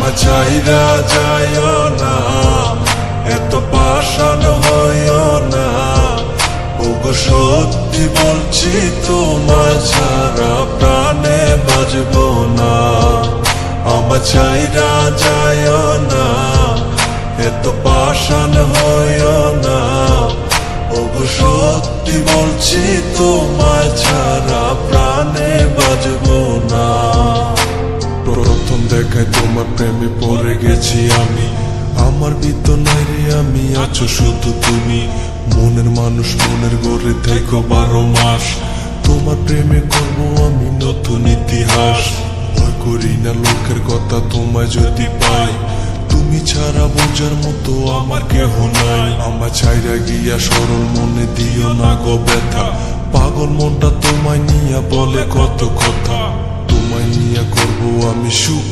আমার চাইরা যাইও না, এত পাষাণ হইও না। ওগো সত্যি বলছি তোমার ছাড়া প্রাণে বাঁচবো না। আমার চাইরা যাইও না, এত পাষাণ হইও না। ওগো সত্যি বলছি তোমার ছাড়া প্রাণে বাঁচবো না। প্রথম দেখায় তোমার প্রেমে পড়ে গেছি আমি, আমার ভিতর নাই রে আমি, আছো শুধু তুমি। মনের মানুষ মনের গড়ে থেকো 12 মাস, তোমার প্রেমে করবো আমি নতুন ইতিহাস। ভয় করি না লোকের কথা তোমায় যদি পাই, তুমি ছাড়া বোঝার মতো আমার কেহ নাই। আমার ছাইরা গিয়া সরল মনে দিও না গো ব্যথা, পাগল মনটা তোমায় নিয়া বলে কত কথা। তোমায় নিয়া করবো আমি সুখ।